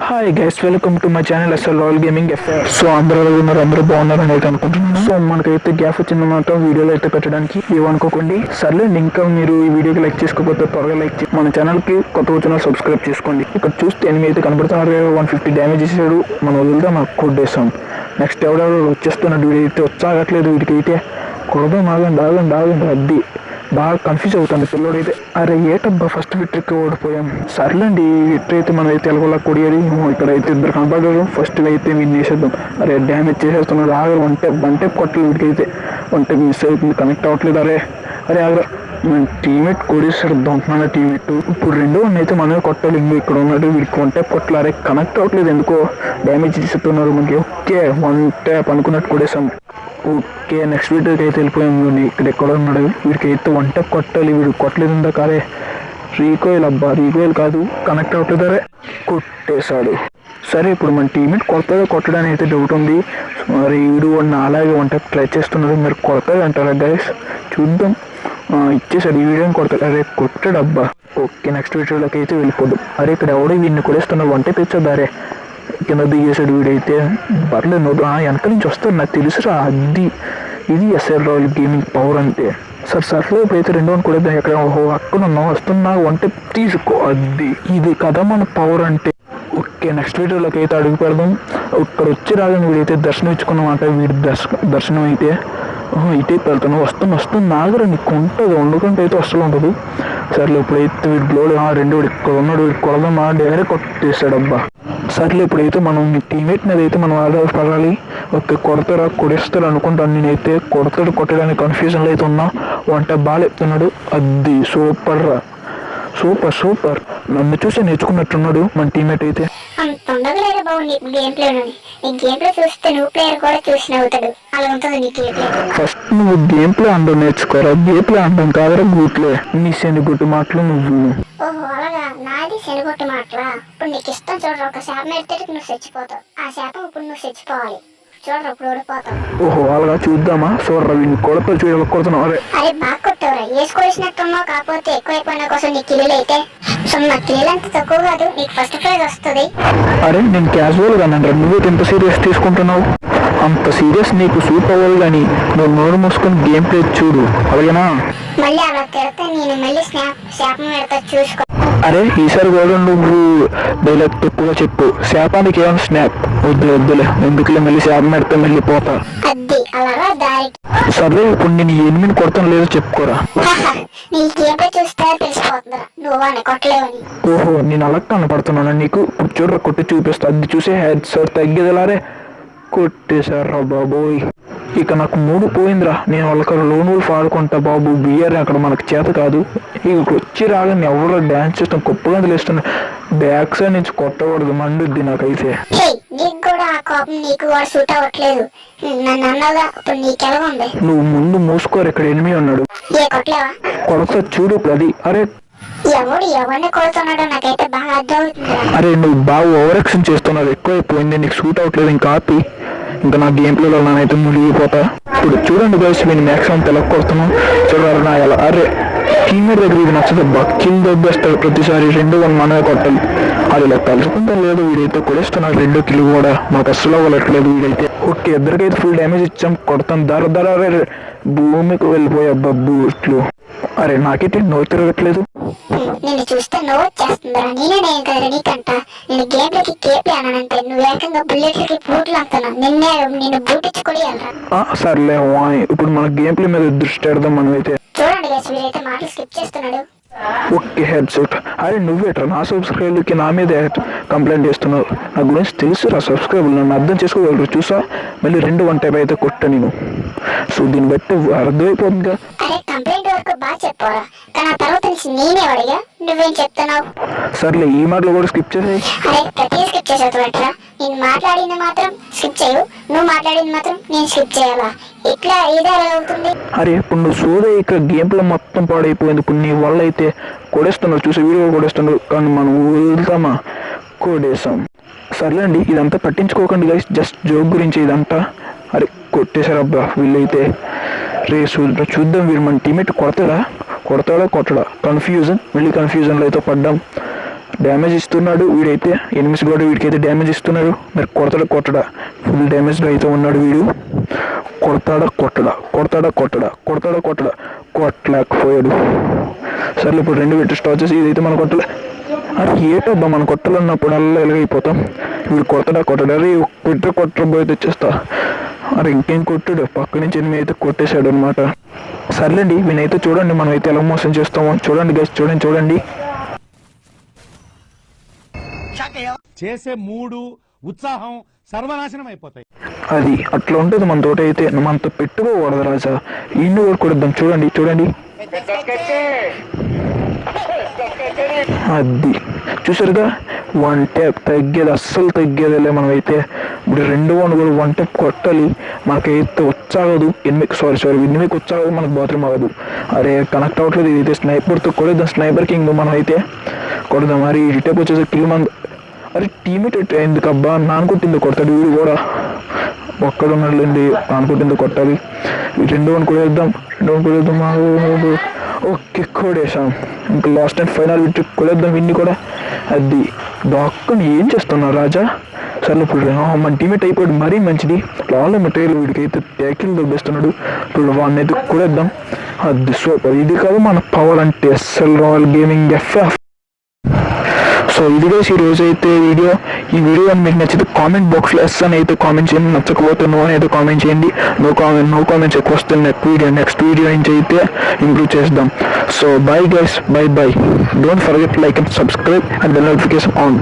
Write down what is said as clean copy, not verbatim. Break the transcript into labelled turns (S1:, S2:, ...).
S1: Hi guys, welcome to my channel SL Royal Gaming FIR. So అందరూ ఉన్నారు, అందరూ బాగున్నారని అయితే అనుకుంటున్నాను. సో మనకైతే గ్యాప్ వచ్చిందన్నమాట వీడియోలో అయితే పెట్టడానికి, ఏమనుకోకండి. సర్లేండి, ఇంకా మీరు ఈ వీడియోకి లైక్ చేసుకోకపోతే త్వరగా లైక్ చేసి మన ఛానల్కి కొత్త వచ్చిన సబ్స్క్రైబ్ చేసుకోండి. ఇక్కడ చూస్తే ఎనిమిది అయితే కనబడుతున్నారు. 150 డ్యామేజ్ చేసాడు. మనం వదిలితే మనకు కొట్టేసాం. నెక్స్ట్ ఎవడెవరు వచ్చేస్తున్నాడు, వీడి అయితే వచ్చాగట్లేదు. వీడికైతే కొడదాం, ఆగండి అది బాగా కన్ఫ్యూజ్ అవుతుంది పిల్లోడైతే. అరే ఏటబ్బా ఫస్ట్ విట్రికి ఓడిపోయాం. సర్లేండి, విట్రి అయితే మనం అయితే ఎలాగోలా కొడియాలి. ఇక్కడైతే ఇద్దరు కనపడ్డారు. ఫస్ట్ అయితే విన్ చేసేద్దాం. అరే డ్యామేజ్ చేసేస్తున్నాడు. ఆగరు వన్ టైప్ కొట్టలేదు. వీడికైతే వన్ టైప్ మిస్ అవుతుంది, కనెక్ట్ అవ్వట్లేదు. అరే ఆగరా, మన టీమేట్ కొడేసాడు. దొంగ టీమేట్. ఇప్పుడు 2-1 అయితే మనమే కొట్టాలి. ఇంకో ఇక్కడ ఉన్నాడు, వీడికి వన్ టైప్ కొట్టలే. అరే కనెక్ట్ అవ్వట్లేదు, ఎందుకో డ్యామేజ్ చేస్తున్నారు మనకి. ఓకే వన్ టైప్ అనుకున్నట్టు కొడేసాం. ఓకే నెక్స్ట్ వీడియోకి అయితే వెళ్ళిపోయాము. ఇక్కడ ఎక్కడ ఉన్నాడు, వీడికి అయితే వన్ టైప్ కొట్టాలి. వీడు కొట్టలేదు ఇందా కారే. రీకోయిల్ రీకోయిల్ కాదు, కనెక్ట్ అవ్వట్లేదు. అరే కొట్టేశాడు. సరే ఇప్పుడు మన టీమేట్ కొత్తగా కొట్టడానికి అయితే డౌట్ ఉంది. మరి వీడు అలాగే వన్ టైప్ ట్రై చేస్తున్నారు. మీరు కొడతాడు అంటారా గైస్? చూద్దాం. ఇచ్చేసాడు, ఈ వీడియోని కొడతాడు. అరే కొట్టాడు అబ్బా. ఓకే నెక్స్ట్ వీడియోలోకి అయితే వెళ్ళిపోద్దాం. అరే ఇక్కడ ఎవడో వీడిని కొడేస్తున్నాడు. వన్ టైప్ ఇచ్చాడు. అరే కింద దిగేసాడు వీడైతే. పర్లేదు, వెనక నుంచి వస్తాడు, నాకు తెలుసురా. ఇది ఎస్ఆర్ రాయల్ గేమింగ్ పవర్ అంటే. సర్లే ఇప్పుడైతే 2-1 కొడేద్దాం. ఎక్కడ అక్కడ ఉన్నావు, వస్తున్నా వన్ టైప్ తీసుకో. ఇది కదా మన పవర్ అంటే. ఓకే నెక్స్ట్ వీడియోలోకి అయితే అడుగు పెడదాం. ఇక్కడ వచ్చి రాగానే వీడైతే దర్శనం ఇచ్చుకున్నమాట. వీడి దర్శనం అయితే ఇటే వెళ్తాను. వస్తున్నా నాగర నీకు ఉంటుంది, వండుకుంటే అయితే అసలు ఉంటుంది. సర్లే ఇప్పుడైతే వీడి బ్లోడ్ 2 ఇక్కడ ఉన్నాడు. వీడు కొడదామా, డైరెక్ట్ కొట్టేస్తాడు అబ్బా. సర్లే ఇప్పుడైతే మనం మీ టీమేట్ మీద అయితే మనం ఆధారపడాలి. ఓకే కొడేస్తాడు అనుకుంటాను నేనైతే. కొట్టడానికి కన్ఫ్యూజన్లో అయితే ఉన్నా. వంట బాగా చెప్తున్నాడు. అది సూపర్ రా, సూపర్. నన్ను చూసి నేర్చుకున్నట్టున్నాడు మన టీమేట్ అయితే. ఫస్ట్ నువ్వు గేమ్ ప్లే అండం నేర్చుకోరా. గేమ్ ప్లే అండం కాదరా, గూట్లే. నీ శనిగుట్టు మాటలు నువ్వు.
S2: నాది శనిగొట్టు మాటలా? ఇప్పుడు నీకు ఇష్టం చూడరు. ఒక శాపం ఎడితే నువ్వు చచ్చిపోతావు. ఆ శాపం ఇప్పుడు నువ్వు చచ్చిపోవాలి. చూడరు, ఇప్పుడు ఓడిపోతావు.
S1: ఓహో అలాగా చూద్దామా? చూడరా వీడిని కొడుతున్నావు.
S2: అరే బాగా కొట్టవరా, వేసుకొచ్చినట్టున్నావు. కాకపోతే ఎక్కువైపోయిన కోసం నీ కిల్లు అయితే సున్నా. కిల్లు అంత తక్కువ కాదు, నీకు ఫస్ట్ ప్రైజ్ వస్తుంది.
S1: అరే నేను క్యాజువల్ గా నండి, నువ్వు ఎంత సీరియస్ తీసుకుంటున్నావు? అంత సీరియస్ నీకు సూట్ అవ్వాలి కానీ నువ్వు నోరు మూసుకొని గేమ్ ప్లే చూడు, అలాగేనా?
S2: మళ్ళీ అలా తిడితే నేను మళ్ళీ శాపం పెడతా, చూసుకో.
S1: అరే ఈసారి కూడా నువ్వు డైలాగ్ తక్కువగా చెప్పు. శాపానికి ఏమైనా స్నాప్ వద్దులే, ఎందుకులే మళ్ళీ శాపం పెడితే మళ్ళీ పోతా. సర్లే ఇప్పుడు నేను ఎనిమిది కొడతాను లేదో చెప్పుకోరా. ఓహో నేను అలా కనపడుతున్నాను నీకు. చూడరా కొట్టి చూపిస్తా. అది చూసే హెడ్ షాట్ తగ్గేదిలారే. కొట్టేశారా బాబోయ్. ఇక నాకు 3 పోయిందిరా. నేను వాళ్ళకి లోన్ wolf ఆడుకుంటా బాబు. బియర్ అక్కడ మనకు చేత కాదు. ఇక వచ్చి రాగానే ఎవరో డ్యాన్స్ చేస్తాం, గొప్పగా తెలుస్తున్నా. బ్యాక్ సైడ్ నుంచి కొట్టకూడదు, మండుద్ది నాకైతే. నువ్వు ముందు మూసుకోరు, ఇక్కడ ఎనిమి ఉన్నాడు. కొడతా చూడు అది. అరే నువ్వు బాగా ఓవర్ యాక్షన్ చేస్తున్నావు, ఎక్కువైపోయింది. నీకు సూట్ అవట్లేదు. ఇంకా ఆపి, ఇంకా నా గేమ్ ప్లేలో నానైతే మునిగిపోతా. ఇప్పుడు చూడండి గైస్, నేను మ్యాక్సిమం తెలక్ కొడుతున్నాను. చూడాలి నా ఎలా. అరే టీమేట్ దగ్గర ఇది నచ్చదబ్బా. కిల్ దొబ్బేస్తాడు ప్రతిసారి. 2-1 మనమే కొట్టాలి. అది ఇలా తలుచుకుంటాం లేదు. వీడైతే కొడేస్తున్నాడు 2 కిల్ కూడా. మాకు అస్సలు అవ్వట్లేదు వీడైతే. ఓకే ఇద్దరికైతే ఫుల్ డ్యామేజ్ ఇచ్చాం. కొడతాం ధర భూమికి వెళ్ళిపోయబ్బా బూట్లు. అరే నాకైతే నో తిరగట్లేదు.
S2: నేను చూస్తే నోట్ వచ్చేస్తుందా? నేనే కదా నీకంట. నేను గేమ్లకి కేపీ అనంటే నువ్వు ఏకంగా బుల్లెట్లకి బూట్లు అంటున్నా. నేను బూట్ ఇచ్చుకొని
S1: సర్లే ఇప్పుడు మన గేమ్ ప్లే మీద దృష్టి పెడదాం మనమైతే.
S2: చూడండి వీడైతే మాటలు స్కిప్ చేస్తున్నాడు.
S1: Okay head shot. అరే నువ్వేట్రా నా సబ్స్క్రైబర్కి నా మీద కంప్లైంట్ చేస్తున్నావు? నా గురించి తెలుసురా సబ్స్క్రైబర్లు, నన్ను అర్థం చేసుకోగలరు. చూసా మళ్ళీ 2-1 టైప్ అయితే కొట్ట నేను. సో దీన్ని బట్టి అర్థమైపోతుందిగా. సర్లే ఈ మాటలు కూడా స్కిప్ చేసాయి.
S2: నేను మాట్లాడింది మాత్రం స్కిప్ చేయు, నువ్వు మాట్లాడింది మాత్రం నేను స్కిప్ చేయాలా? ఇట్లా ఏదో అవుతుంది.
S1: అరే ఇప్పుడు నువ్వు సోదే ఇక్కడ గేమ్ ప్లే మొత్తం పాడైపోయింది. ఇప్పుడు నీ వల్ల అయితే కొడేస్తున్నావు. చూసే వీడియో కొడేస్తున్నావు, కానీ మనం వదులుతామా? కొడేసాం. సర్లేండి ఇదంతా పట్టించుకోకండి గైస్, జస్ట్ జోక్ గురించి ఇదంతా. అరే కొట్టేశారు అబ్బా వీళ్ళైతే. చూద్దాం వీళ్ళు మన టీమేట్ కొడతాడా కొట్టడా. కన్ఫ్యూజన్లో అయితే పడ్డాం. డ్యామేజ్ ఇస్తున్నాడు వీడైతే. ఎనిమిస్ కూడా వీడికైతే డ్యామేజ్ ఇస్తున్నారు. మరి కొట్టడా ఫుల్ డ్యామేజ్లో అయితే ఉన్నాడు వీడు. కొడతాడా కొట్టలేకపోయాడు. సర్లే ఇప్పుడు 2 పెట్టి స్టార్ట్ చేసి ఇదైతే మనం కొట్టలే. అరే ఏటబ్బా మనం కొట్టాలన్నప్పుడల్లా ఎలాగైపోతాం. వీడు కొడతాడా అరే కొట్టబోయి తెచ్చేస్తా. అరే ఇంకేం కొట్టాడు, పక్క నుంచి ఎనిమిది అయితే కొట్టేశాడు అనమాట. సర్లేండి వీనైతే చూడండి మనం అయితే ఎలా మోసం చేస్తామో. చూడండి గైస్, చూడండి.
S3: చేసే మూడు ఉత్సాహం సర్వనాశనం అయిపోతాయి.
S1: అది అట్లా ఉంటుంది మన తోట అయితే. మనతో పెట్టుకోకూడదు రాజా. ఇన్ని కూడా కొడుద్దాం. చూడండి అది చూసారుగా. 1 ట్యాప్ తగ్గేది అస్సలు తగ్గేదిలే. మనమైతే ఇప్పుడు 2 కూడా 1 ట్యాప్ కొట్టాలి. మనకైతే వచ్చాగదు. 8 వచ్చాగదు, మనకు బాత్రూమ్ అవ్వదు. అరే కనెక్ట్ అవ్వట్లేదు. ఇదైతే స్నైపర్తో కొడేద్దాం. స్నైపర్ కింగ్ మనం అయితే కొడదాం. మరి ఈ ట్యాప్ వచ్చేసి కిల్ మంది. అరే టీమేట్ ఎందుకబ్బా నానుకుంటుంది కొడతాడు వీడు కూడా. ఒక్కడున్నాడులేండి నానుకుంటుంది కొట్టాలి. 2 కొడేద్దాం. ఓకే కొడేసాం. ఇంకా లాస్ట్ అండ్ ఫైనల్ విట్టి కొడేద్దాం విన్ని కూడా. అది డాక్టర్ ఏం చేస్తున్నావు రాజా. సర్లే ఇప్పుడు మన టీమేట్ అయిపోయాడు. మరీ మంచిది. లాలో మెటీరియల్ వీడికైతే ట్యాకిల్ దొబ్బేస్తున్నాడు. ఇప్పుడు వాడిని అయితే కొడేద్దాం. అది సూపర్. ఇది కాదు మన పవర్ అంటే SL Royal Gaming FF. So ఇదిగా ఈరోజు అయితే ఈ వీడియో అని మీకు నచ్చితే కామెంట్ బాక్స్లో ఎస్ అని అయితే కామెంట్ చేయండి. నచ్చకపోతే నో అని అయితే కామెంట్ చేయండి. నో కామెంట్స్ ఎక్కువ వస్తే నెక్స్ట్ వీడియో నుంచి అయితే ఇంప్రూవ్ చేద్దాం. So bye guys, by. Don't forget like and subscribe and bell notification on.